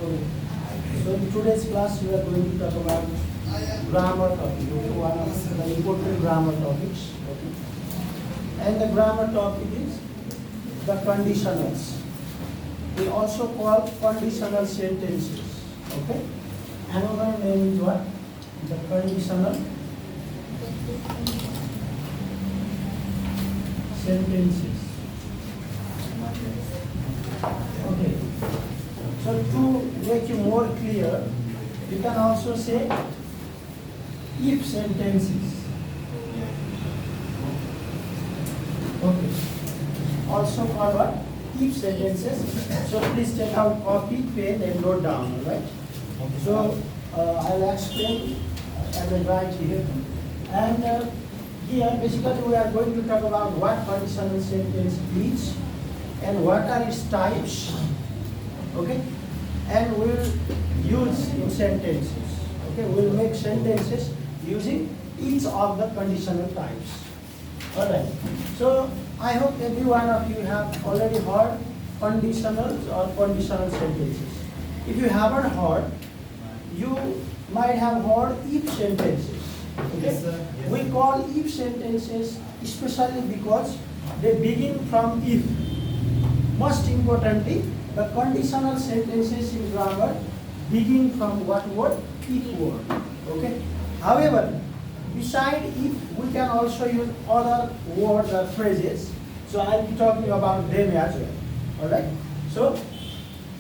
Okay. So in today's class we are going to talk about grammar topic. Okay, one of the important grammar topics. Okay. And the grammar topic is the conditionals. We also call conditional sentences. Okay. Another name is what? The conditional sentences. Okay. So to make you more clear, you can also say if sentences. Okay. Also called what? If sentences. So please take out copy, pen and note down, alright? So I'll explain as I write here. And here basically we are going to talk about what conditional sentence is and what are its types. Okay? And we'll use in sentences. Okay? We'll make sentences using each of the conditional types. Alright. So I hope every one of you have already heard conditionals or conditional sentences. If you haven't heard, you might have heard if sentences. Okay? Yes, sir. Yes. We call if sentences especially because they begin from if. Most importantly, the conditional sentences in grammar begin from what word? If word. Okay? However, beside if, we can also use other words or phrases. So I'll be talking about them as well. Alright? So,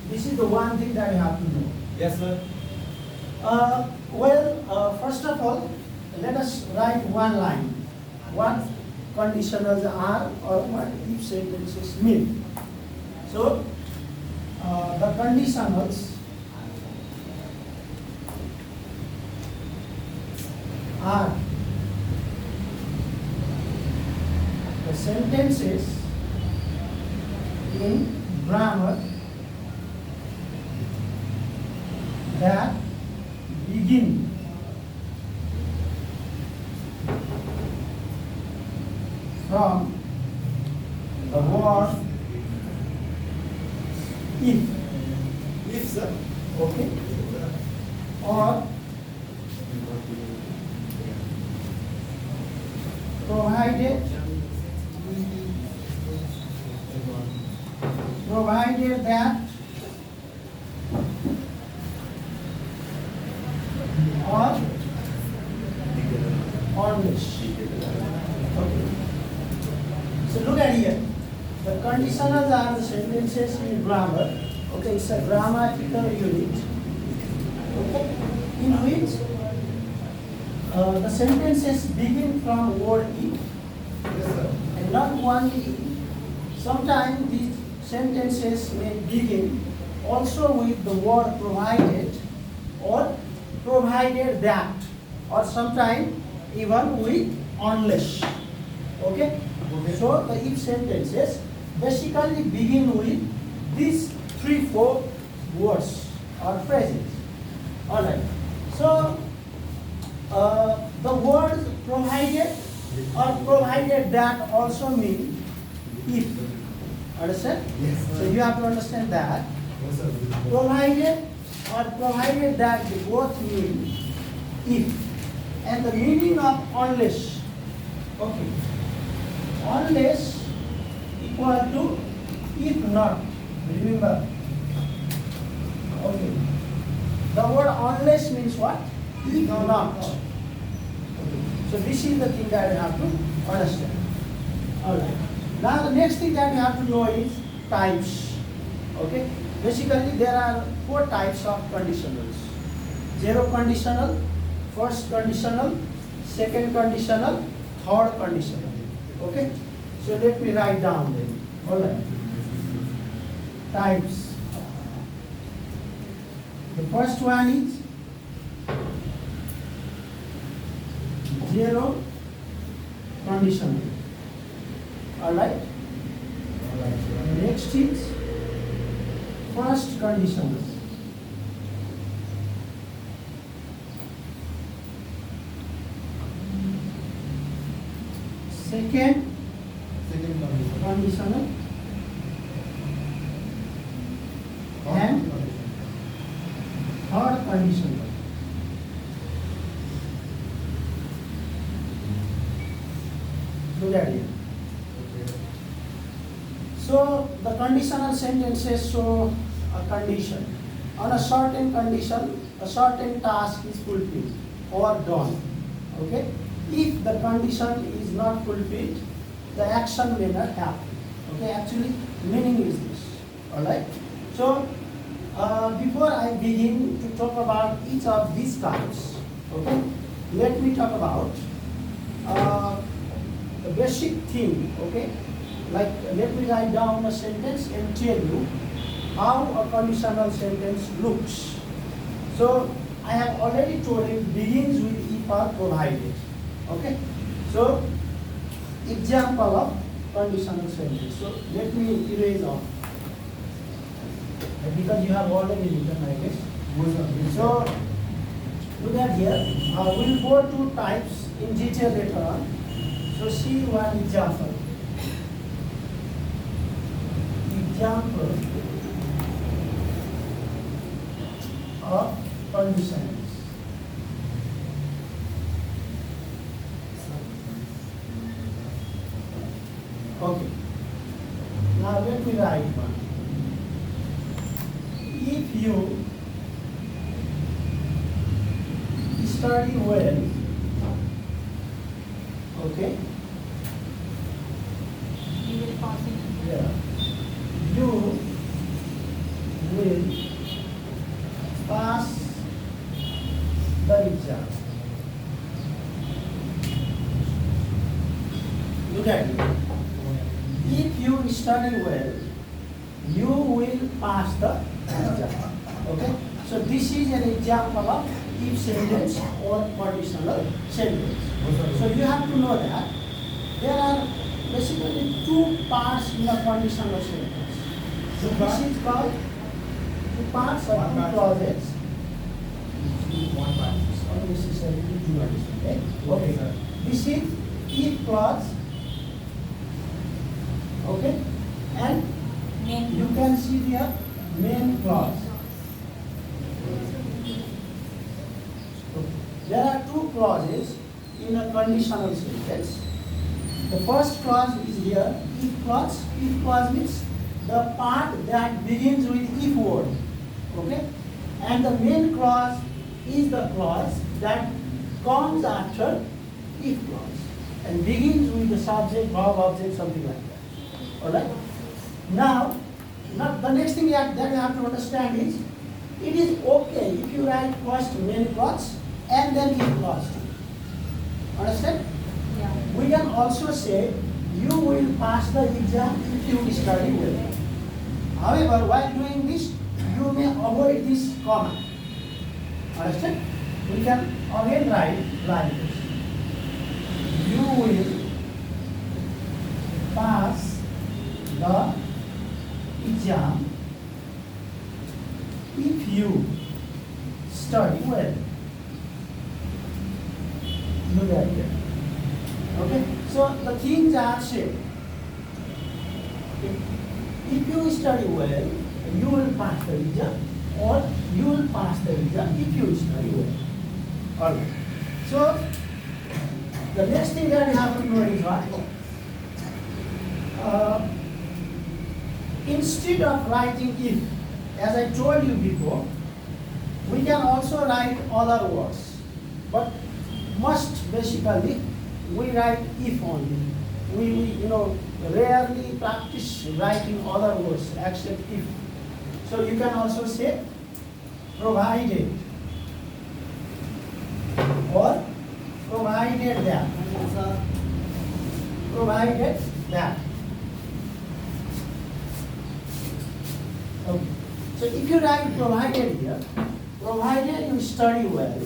this is the one thing that you have to know. Yes, sir. First of all, let us write one line. What conditionals are or what if sentences mean. So, the conditionals are the sentences in grammar that begin from the word if. If, sir. Okay? Or provided that or unless. Okay. So look at here. The conditionals are the sentences in grammar. Okay, it's a grammatical unit. Okay, in which the sentences begin from word if. Yes, sir. And not only if. Sometimes these sentences may begin also with the word provided or provided that, or sometimes even with unless. Okay? Okay. So the if sentences basically begin with these 3-4 words or phrases. Alright. So the word provided or provided that also mean if. Understand? Yes, sir. So you have to understand that. Yes, sir. Provided or provided that they both mean if. And the meaning of unless. Okay. Unless equal to if not. Remember. Okay. The word unless means what? If not. Okay. So this is the thing that you have to understand. Alright. Now the next thing that you have to know is types. Okay. Basically there are 4 types of conditionals. Zero conditional, first conditional, second conditional, third conditional. Okay. So let me write down them. Alright. Types. The first one is zero conditional. Alright? Next is first conditional. Second conditional. And conditional. Look at here. So the conditional sentences show a condition. On a certain condition, a certain task is fulfilled or done. Okay? If the condition is not fulfilled, the action may not happen. Okay? Actually, meaning is this. Alright? So, before I begin to talk about each of these types, okay, let me talk about the basic thing, okay? Like, let me write down a sentence and tell you how a conditional sentence looks. So, I have already told it begins with if or provided, okay? So, example of conditional sentence. So, let me erase off. Because you have already written, I guess. So, look at here. We'll go to types in detail later on. So, see one example. Example of conditionals. Okay. Now let me write one. If you study well, okay? You will pass it. Yeah. You will pass the exam. Look at it. If you study well, you will pass the exam. Okay? So this is an example of if sentence or conditional sentence. So you have to know that there are basically two parts in a conditional sentence. So this is called two parts or two clauses. One part. Not necessarily two clauses. Okay? Okay. This is if clause. Okay? And Main. you can see here main clause. There are two clauses in a conditional sentence. The first clause is here, if clause. If clause means the part that begins with if word. Okay? And the main clause is the clause that comes after if clause and begins with the subject, verb, object, something like that. Alright? Now, the next thing that you have to understand is, it is okay if you write first main clause and then if clause. Understand? Yeah. We can also say, you will pass the exam if you study well. However, while doing this, you may avoid this comma. Understand? We can again write like this. You will pass the exam if you study well. Look at here. Okay? So the things are same. If you study well, you will pass the exam, or you will pass the exam if you study well. Alright. So the next thing that you have to know is what? Instead of writing if, as I told you before, we can also write other words. But most basically, we write if only. We rarely practice writing other words except if. So you can also say provided or provided that. Provided that. Okay. So if you write provided here, provided you study well,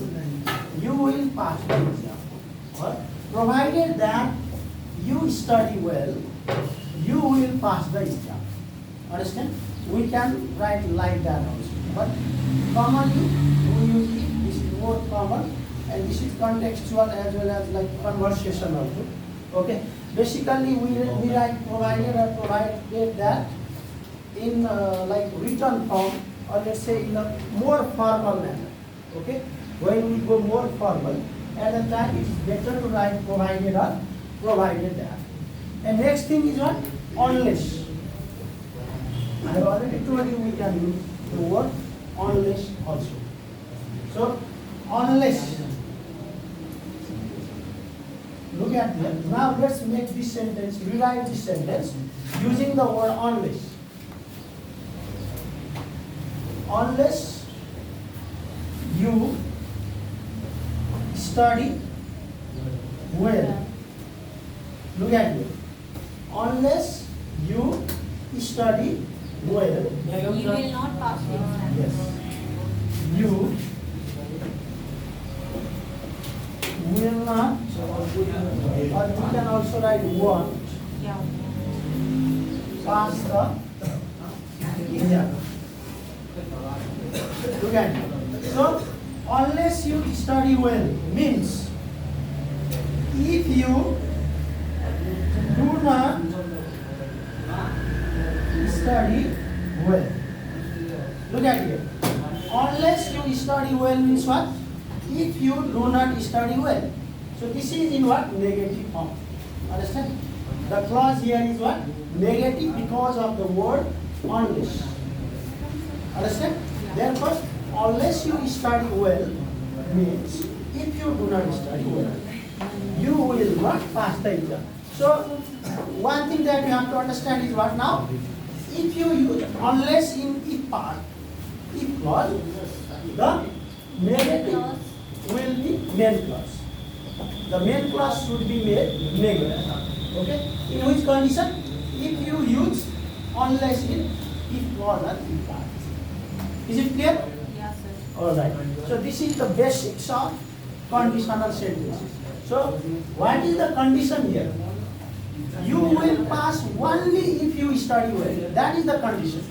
you will pass the exam. Or provided that you study well, you will pass the exam. Understand? We can write like that also. But commonly we use it. This is more common, and this is contextual as well as like conversation also. Okay. Basically, we write provided or provided that in like written form, or let's say in a more formal manner. Okay? When we go more formal, at the time it is better to write provided or provided that. And next thing is what? Unless. I have already told you we can use the word unless also. So, unless. Look at that. Now let's make this sentence, rewrite this sentence using the word unless. Unless you study well. Look at it. Unless you study well. You will not pass the exam. Yes. You will not, or you can also write won't Yeah. pass the exam. Look at it. So, unless you study well means if you do not study well. Look at here. Unless you study well means what? If you do not study well. So this is in what? Negative form. Understand? The clause here is what? Negative because of the word unless. Understand? Therefore, unless you study well means if you do not study well, you will not pass the exam. So, one thing that you have to understand is what now? If you use unless in if part, if clause, the negative will be main clause. The main clause should be made negative. Okay? In which condition? If you use unless in if clause or if part. Is it clear? Yes, sir. Alright. So this is the basics of conditional sentences. So what is the condition here? You will pass only if you study well. That is the condition.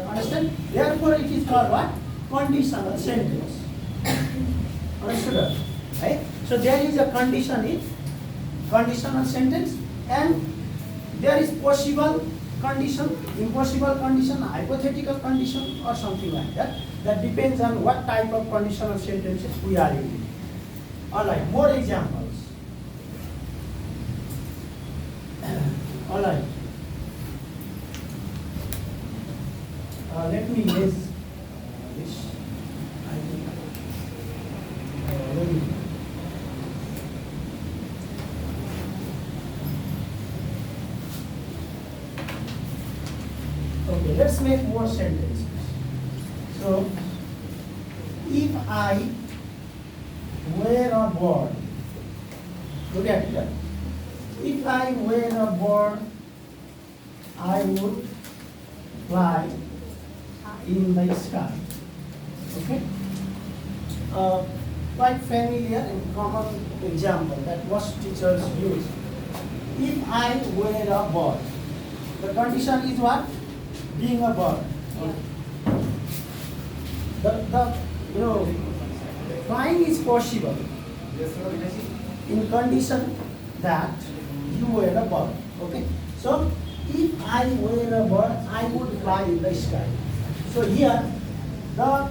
Understand? Therefore it is called what? Conditional sentence. Understood? Right? So there is a condition in conditional sentence and there is possible condition, impossible condition, hypothetical condition or something like that. That depends on what type of conditional sentences we are using. Alright, more examples. Alright. Let me erase this. Okay, let's make more sentences. So, if I were a bird, look at that. If I were a bird, I would fly in the sky. Okay? Quite familiar and common example that most teachers use. If I were a bird, the condition is what? Being a bird. Flying is possible in condition that you were a bird. Okay? So, if I were a bird, I would fly in the sky. So here, the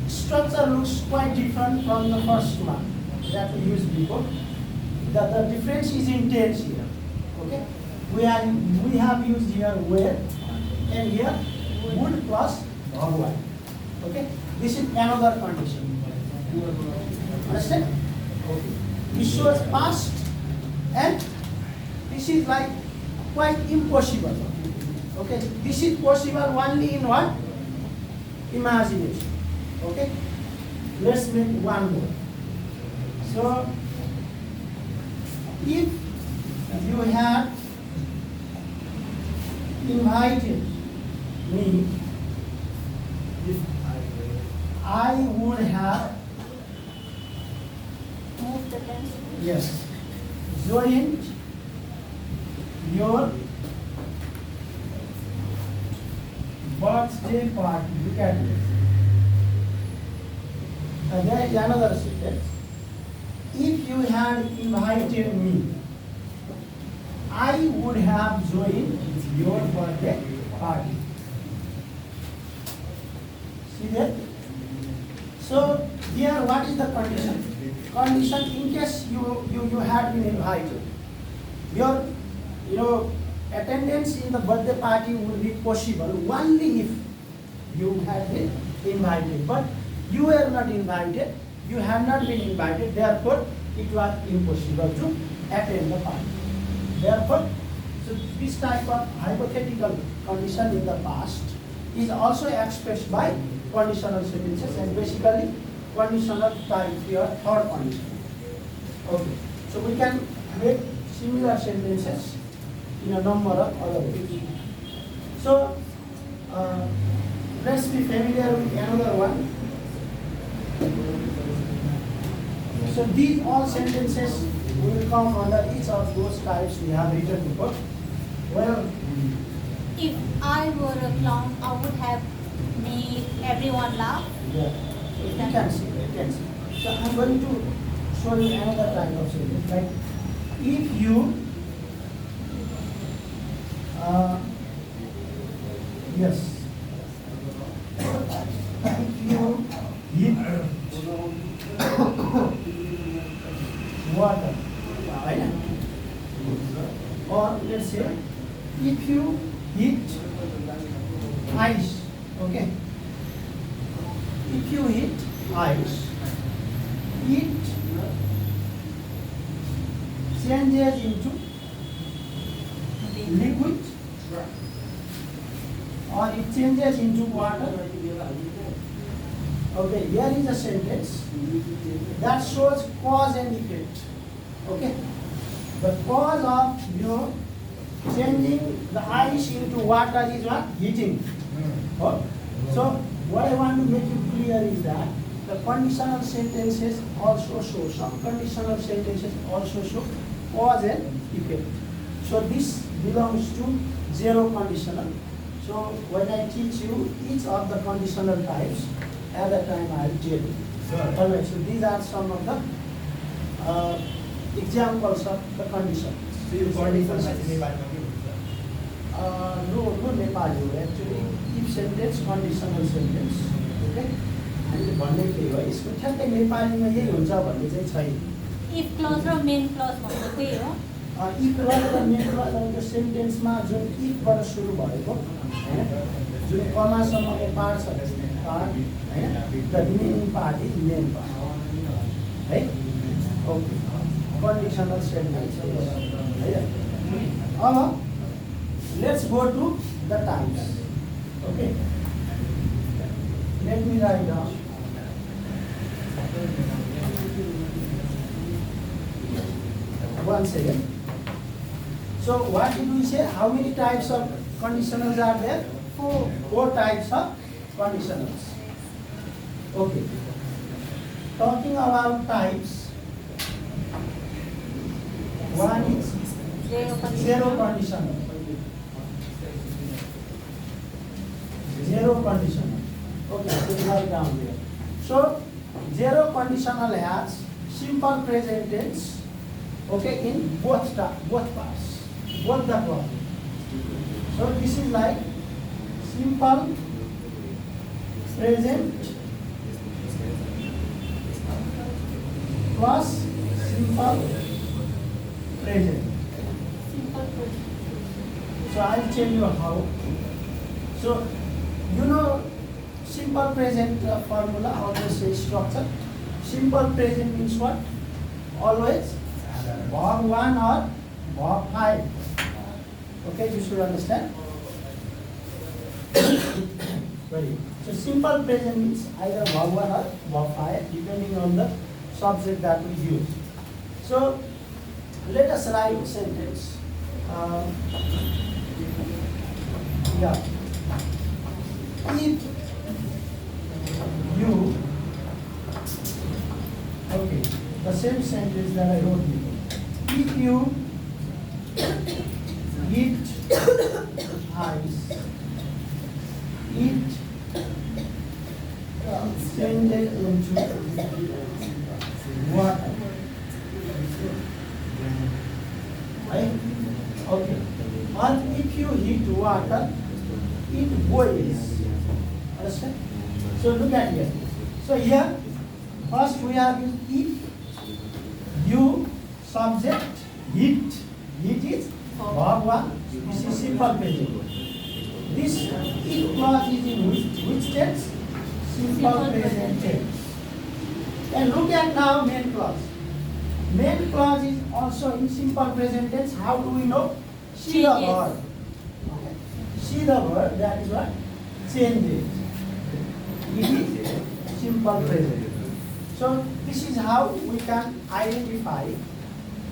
structure looks quite different from the first one that we used before. The difference is in tense here. Okay? We have used here were and here would plus bhagwan. Okay? This is another condition. Understand? Okay. This shows past and this is like quite impossible. Okay? This is possible only in what? Imagination. Okay? Let's make one more. So, if you had invited me, I would have Move the tense. yes joined your birthday party. Look at this. And there is another sentence. If you had invited me, I would have joined your birthday party. See that? So here what is the condition? Condition in case you had been invited. Your attendance in the birthday party will be possible only if you had been invited. But you were not invited, you have not been invited, therefore it was impossible to attend the party. Therefore, so this type of hypothetical condition in the past is also expressed by conditional sentences, and basically conditional type here third condition. Okay, so we can make similar sentences in a number of other ways. So let's be familiar with another one. So these all sentences will come under each of those types we have written before. Well, If I were a clown, I would have made everyone laugh. yeah, you can see, you can see. So I'm going to show you another type of sentence. Like if you, yes, if you hit water, right? Or let's say if you hit ice, okay? If you hit ice, it changes into liquid or it changes into water. Okay, here is a sentence that shows cause and effect. Okay, the cause of changing the ice into water is what? Heating. Oh. So what I want to make you clear is that the conditional sentences also show, some conditional sentences also show cause and effect. So this belongs to zero conditional. So when I teach you each of the conditional types, at that time I will tell you. Alright, so these are some of the examples of the condition. No Nepali हो actually if sentence conditional sentence. Okay? हामीले भन्ने के हो यसको ठ्याक्कै नेपालीमा यही हुन्छ भन्ने चाहिँ छैन. If clause raw main clause भनेको त्यही हो. if र मेन क्लजको सेन्टेन्समा जुन if बाट सुरु भएको हैन जुन कमासम्मको पार्ट छ पार्ट हैन the remaining part is main part है. ओके, conditional sentence है. अब let's go to the types. Okay, let me write down. One second. So what did we say? How many types of conditionals are there? Four types of conditionals. Okay. Talking about types, one is zero conditional. Zero conditional. Okay, so write down here. So zero conditional has simple present tense. Okay, in both parts, both the clause. So this is like simple present plus simple present. Simple present. So I'll tell you how. So you know simple present formula, always say structure. Simple present means what? Always verb 1 or verb 5. Okay, you should understand. Very. So simple present means either verb 1 or verb 5 depending on the subject that we use. So let us write sentence. Yeah. If you, okay, the same sentence that I wrote before. If you eat ice, it changes into water. Right? Okay. Or if you heat water, it boils. Understand? So look at here. So here, First we have if you subject hit. Hit is verb 1. This is simple present. This if clause is in which tense? Simple present tense. And look at now main clause. Main clause is also in simple present tense. How do we know? See the Changes. verb. Okay. See the verb, that is what? Changes. It is simple present. So this is how we can identify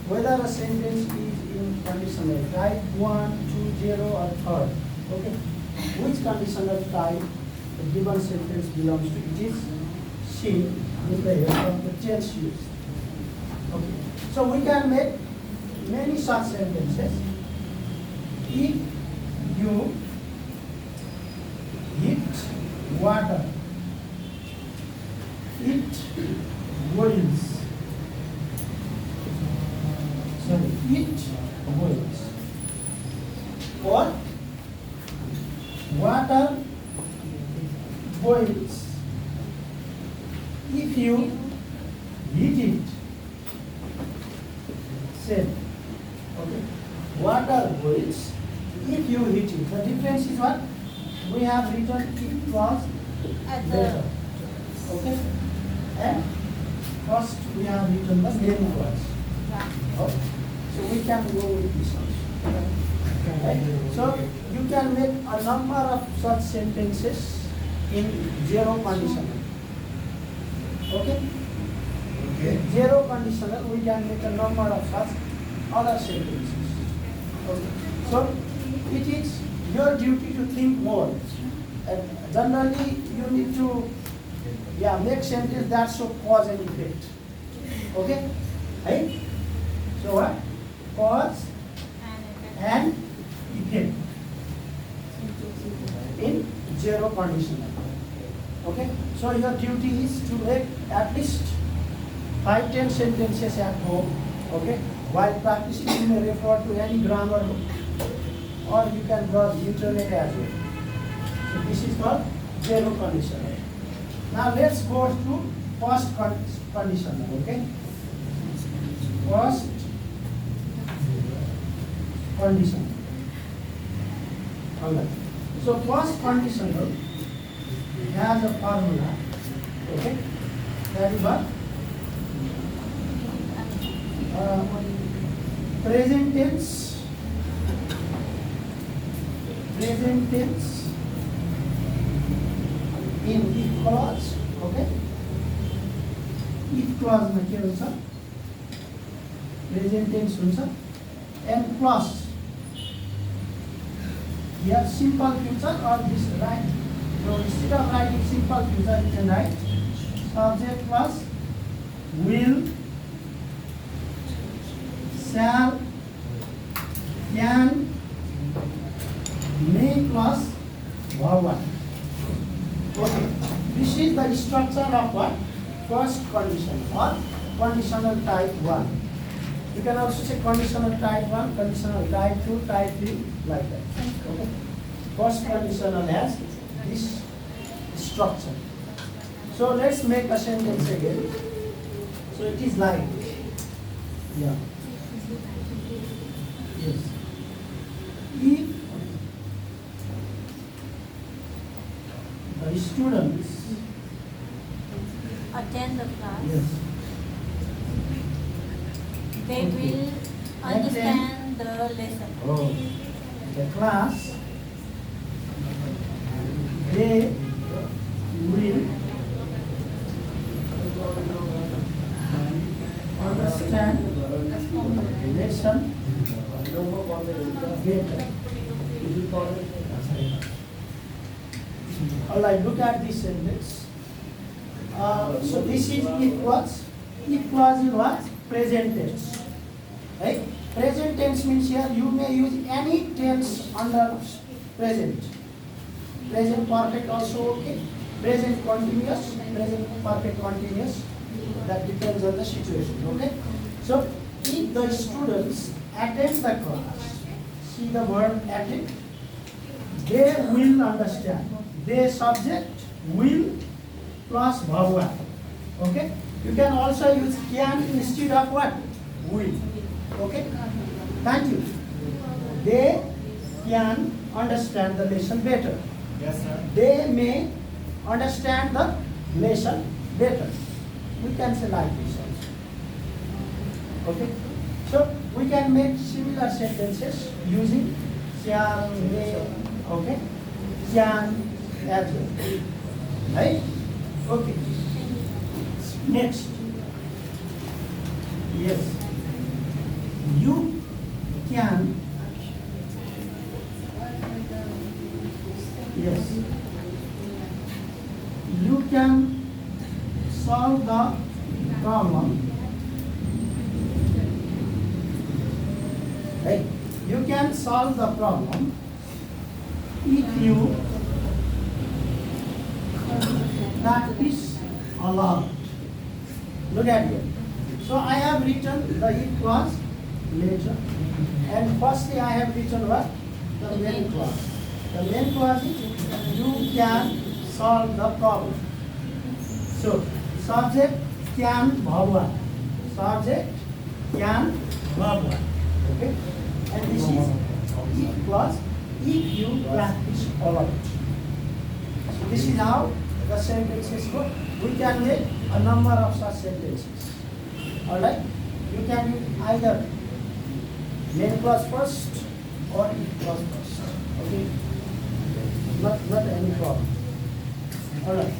whether a sentence is in conditional type 1, 2, 0 or 3rd. Okay. Which conditional type the given sentence belongs to? It is seen with the help of the tense used. Okay. So we can make many such sentences. If you hit water, it boils. Sorry, it boils. Or water boils. If you heat it, same. Okay. Water boils. If you heat it, the difference is what? We have written it was At better. the Okay. And first we have written the main clause. Okay. So we can go with this also. Right? So you can make a number of such sentences in zero conditional. Okay? Zero conditional, we can make a number of such other sentences. Okay. So it is your duty to think more. And generally you need to make sentence that show cause and effect. Okay? Right? So what? Cause and effect in zero conditional. Okay? So your duty is to make at least 5-10 sentences at home. Okay? While practicing, you may refer to any grammar book, or you can browse internet as well. So this is called zero conditional. Now let's go to first conditional. Okay? First conditional. Alright. So first conditional has a formula. Okay? That is what? Present tense in if clause. Okay? If clause ma ke huncha? Present tense huncha. And plus here simple future or this right. So instead of writing simple future, you can write subject plus will, shall, can, may plus verb 1. Okay. This is the structure of what? First condition or conditional type 1. You can also say conditional type 1, conditional type 2, type 3, like that. Okay. First conditional has this structure. So let's make a sentence again. So it is like, yeah. Yes. If the students, attend the class, yes, they will understand the lesson. oh, the class, they will understand the lesson better. Alright, look at this sentence. So this is if clause. If clause is what? Present tense. Right? Present tense means here you may use any tense under present. Present perfect also okay. Present continuous, present perfect continuous. That depends on the situation. Okay? So if the students attend the class, see the word attend, they will understand. They subject will plus verb 1. Okay? You can also use can instead of what? Will. Okay? Thank you. They can understand the lesson better. Yes, sir. They may understand the lesson better. We can say like this also. Okay? So we can make similar sentences using shall, may, okay? Can as well. Right? Okay. Next. Yes. You can. Yes. You can solve the problem. Right? You can solve the problem if you practice a lot. Look at here. So I have written the if clause later, and firstly I have written what? The main clause. The main clause is you can solve the problem. So subject can verb one. Subject can verb one. Okay? And this is if clause if you practice a lot. So this is how the sentences go. We can make a number of such sentences. Alright? You can use either main clause first or if clause first. Okay? Not any problem. Alright.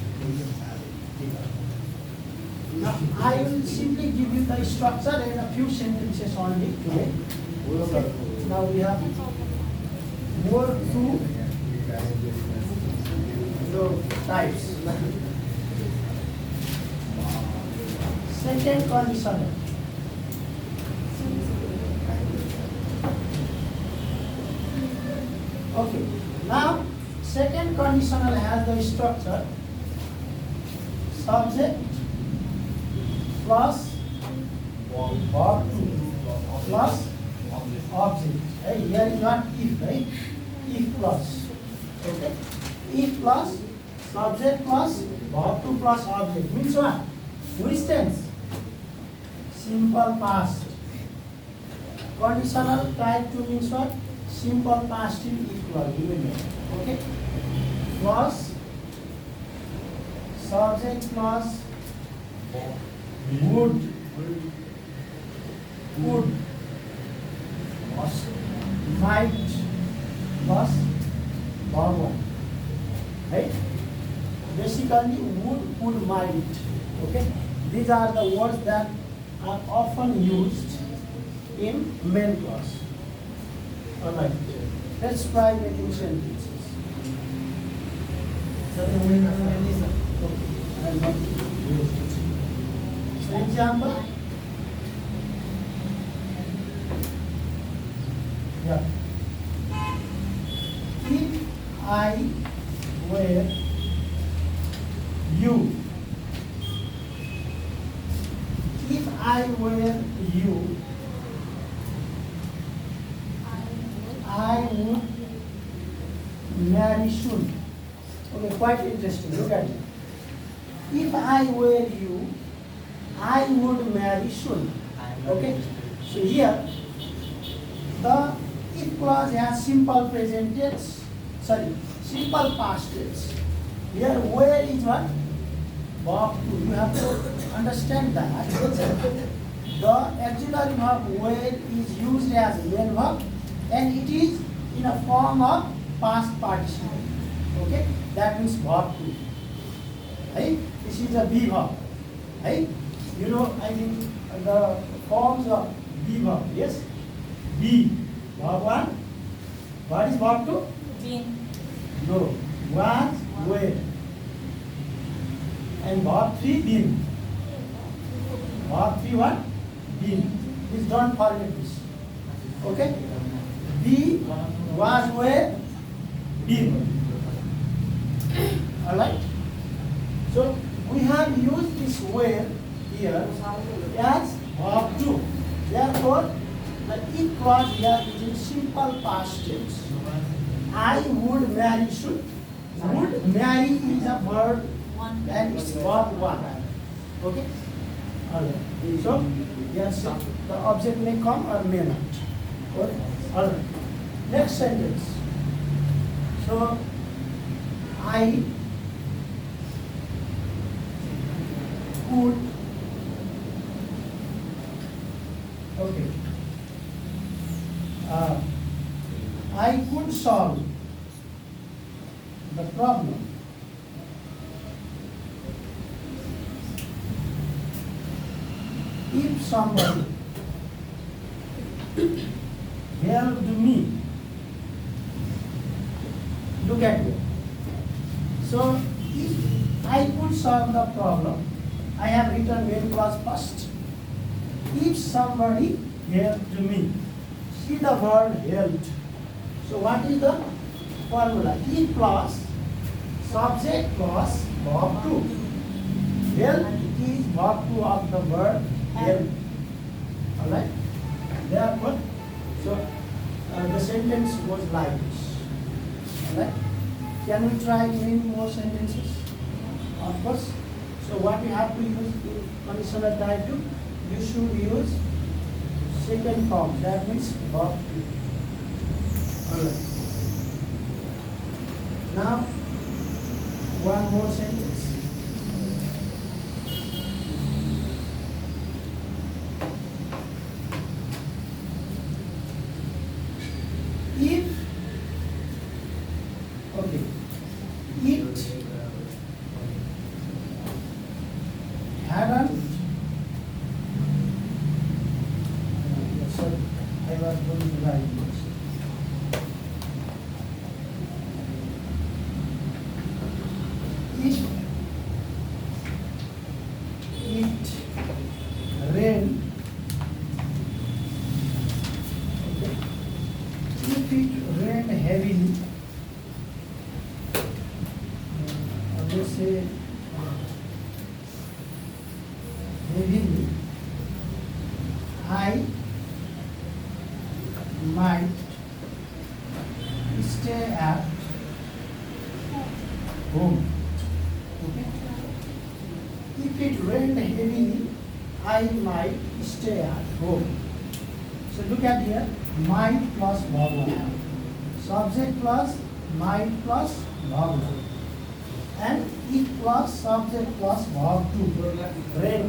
Now I will simply give you the structure and a few sentences only today. Okay. Now we have more two types. Second conditional. Okay. Now second conditional has the structure subject plus verb to plus object. Hey, here is not if, right? If plus. Okay? If plus subject plus verb to plus object means what? Which tense? Simple past. Conditional type 2 means what? Simple past in equal. Okay? Plus subject plus would might plus verb one. Right? Basically would, might. Okay? These are the words that are often used in main clause. Alright. Let's try making sentences. Okay. I'll not use it. So example. Yeah. If I were you, if I were you, I would marry soon. Okay, quite interesting. Look at it. If I were you, I would marry soon. Okay, so here the if clause has simple present tense, simple past tense. Here where is what? Verb to. You have to understand that the auxiliary verb where is used as main verb and it is in a form of past participle. Okay, that means verb to. Right? This is a be verb. Right? You know, I mean the forms of be verb. Yes. Be verb one. What is verb two? Been. No. Was, were. And verb three, been. Verb three, what? Been. Please don't forget this. Okay? Be, was, were, been. Alright? So we have used this were here as verb two. Therefore, the if clause here is in simple past tense. I would marry should. Would marry is a verb One. and it's verb one. Okay? Alright. So, yes, the object may come or may not. Okay. Alright. Next sentence. So, I could, okay, I could solve the problem if somebody helped me. Look at it. So, if I could solve the problem, I have written main clause first. If somebody helped me, see the word helped. So, what is the formula? If plus subject plus verb to. Help is verb to of the word help. Alright? Therefore, so the sentence goes like this. Alright? Can we try many more sentences? Of course. So what we have to use in conditional type 2? You should use second form. That means verb to. Alright. Now, one more sentence. If, okay, it hadn't, sorry, I was going to write this. If it rained, okay, if it rained heavily, let's say heavily, I might stay at home. Okay? If it rained heavily, I might stay at home. So look at here, might plus verb 1. Subject plus might plus verb 1. And if plus subject plus verb 2. Rain.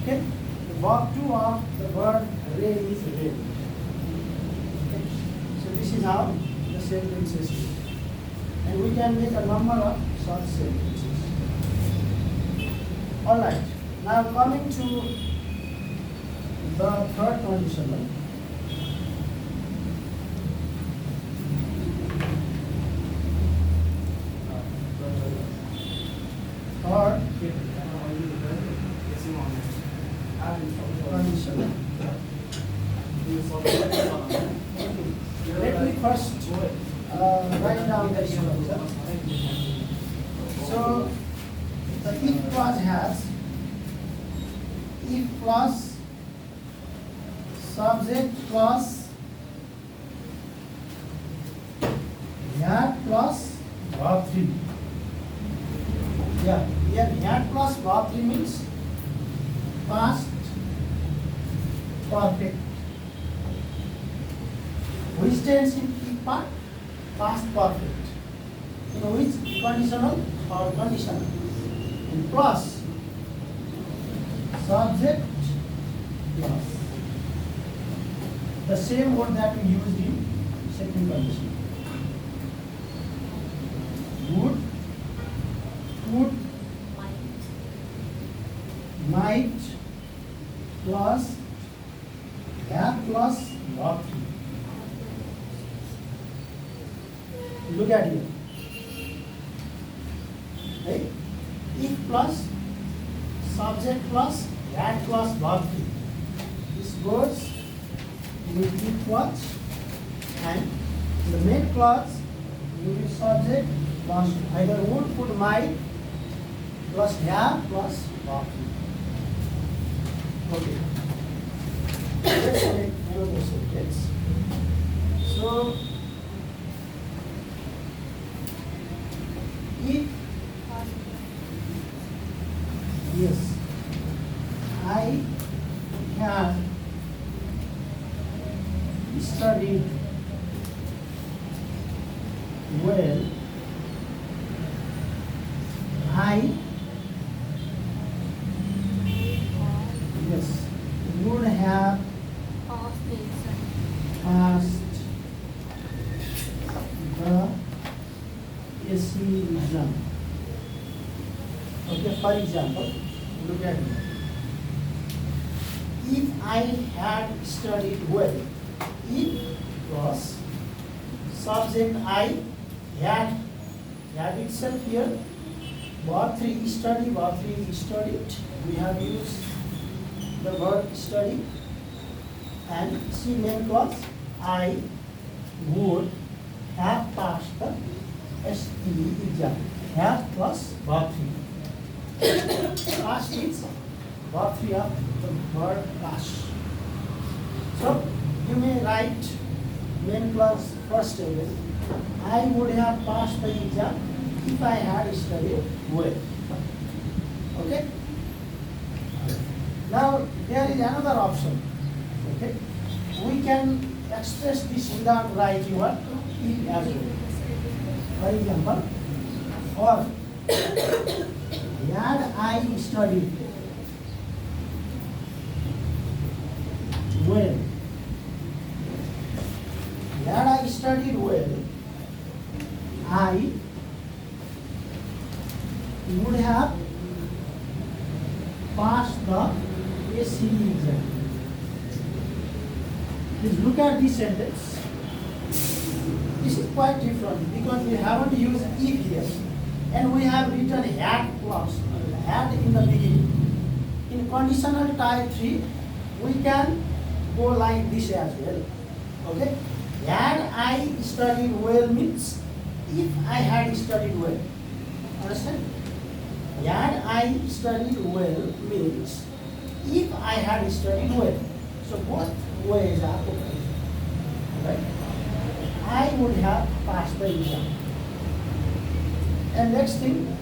Okay? The verb 2 of the word rain is rain. Okay? So this is how the sentence is. And we can make a number of such sentences. Alright, now coming to the third conditional. Or conditional. Let me first write down the structure. So the if clause has if plus subject plus had plus verb 3. Yeah, here had plus verb 3 means past perfect. Which tense in if part? Past perfect. In which conditional or conditional? In plus subject plus the same word that we used in second condition. Would, might plus have plus verb 3. Look at here. Right? If plus subject plus had plus verb 3. This goes with if plus and the main clause will be subject plus either would put might plus have plus verb 3. Okay. Let's make another sentence. So if Yes. I have studied well. I, yes, would have Past the exam. passed the SE exam. Okay, for example, look at me. If I had studied well, if was subject I had itself here, verb 3 study, verb 3 studied. We have used the verb study, and see main clause, I would have passed the SE exam. Have plus verb 3. Past is verb 3 of the verb pass. So you may write main clause first table. I would have passed the exam if I had studied well. Okay? Now there is another option. Okay? We can express this without writing what if as well. For example, or had I studied well, had I studied well, I would have passed the SE exam. Please look at this sentence. This is quite different because we haven't used if here, and we have written had clause, had in the beginning. In conditional type 3, we can go like this as well. Okay? Had I studied well means if I had studied well. Understand? Had I studied well means if I had studied well. So both ways are okay. Right? I would have passed the exam. And next thing,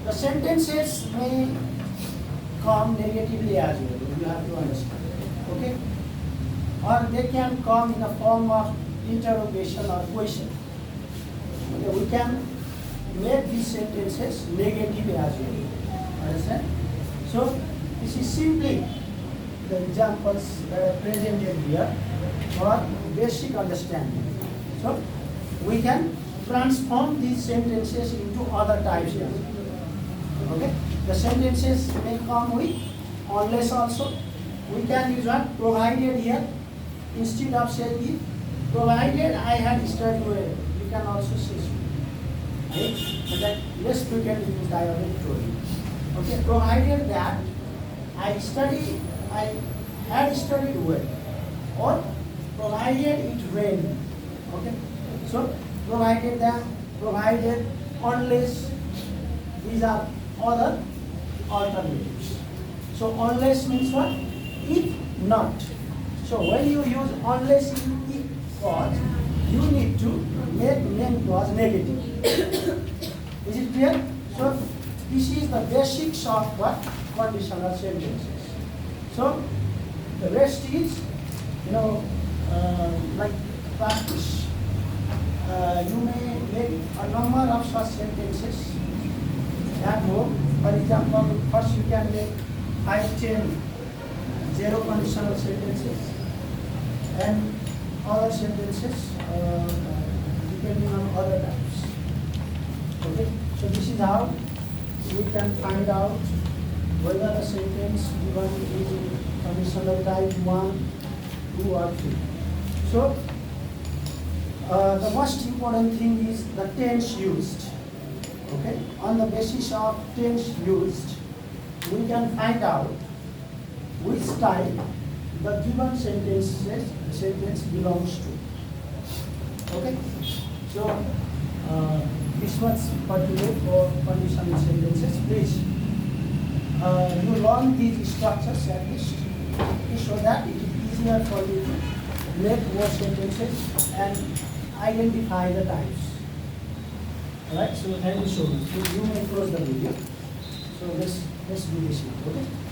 the sentences may come negatively as well. You have to understand. Okay? Or they can come in a form of interrogation or question. Okay, we can make these sentences negative as well. Understand? So this is simply the examples that are presented here for basic understanding. So we can transform these sentences into other types as well. Okay? The sentences may come with unless also. We can use what provided here instead of saying if. Provided I had studied well, you can also say so. Okay? But that less frequently used I already told you. Okay, provided that I had studied well, or provided it rained. Okay, so provided that, provided, unless, these are other alternatives. So unless means what? If not. So when you use unless in if clause, you need to make main clause negative. Is it clear? So this is the basics of what? Conditional sentences. So the rest is, like practice. You may make a number of such sentences at home. For example, first you can make 5, 10 zero conditional sentences and other sentences depending on other types. Okay, so this is how we can find out whether a sentence given is in conditional type 1, 2 or 3. So the most important thing is the tense used. Okay, on the basis of tense used, we can find out which type the given sentence belongs to. Okay, so this much particular for conditional sentences. Please, you learn these structures at least so that it is easier for you to make more sentences and identify the types. Alright, so thank you so much. So you may close the video. So let's do this now, okay?